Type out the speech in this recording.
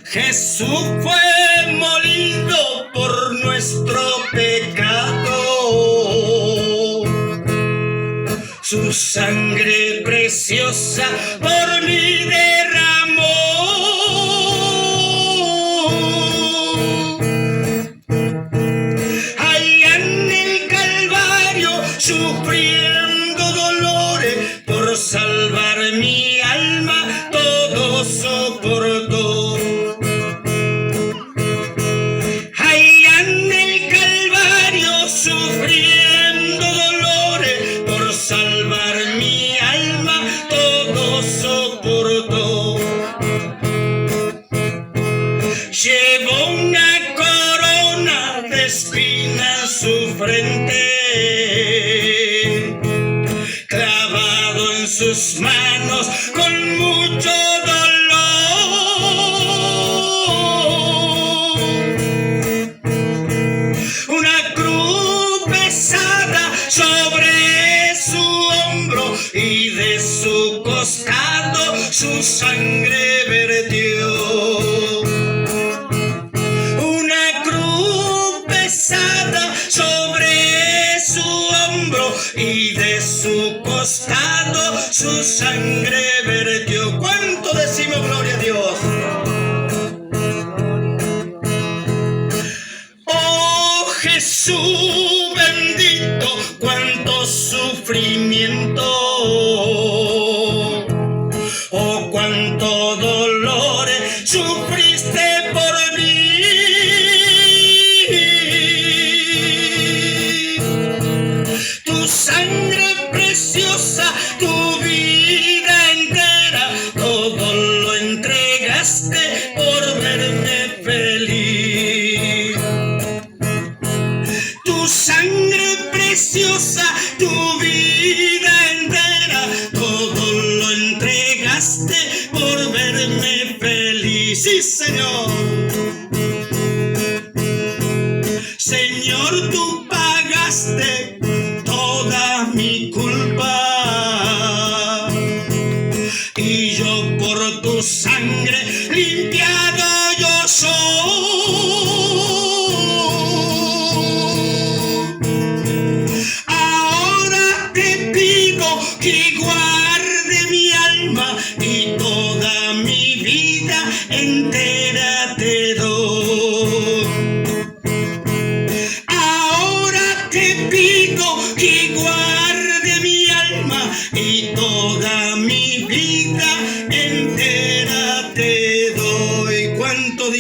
Jesús fue molido por nuestro pecado. Su sangre preciosa por mí derramó. Allá en el Calvario, sufriendo dolores por salvar mi alma, todo soportó. Allá en el Calvario, sufriendo dolores por salvar mi alma, todo soportó. Llevó una corona de espinas en su frente, clavado en sus manos con mucho dolor. Una cruz pesada sobre su hombro y de su costado su sangre vertió. Una cruz pesada sobre su hombro y de su costado su sangre vertió. ¿Cuánto decimos gloria a Dios? Oh Jesús bendito, cuánto sufrimiento, oh cuánto dolores sufriste por mí. Tu sangre preciosa, tu vida entera, todo lo entregaste por verme feliz. Tu sangre preciosa, tu vida entera, todo lo entregaste por verme feliz. Sí, Señor.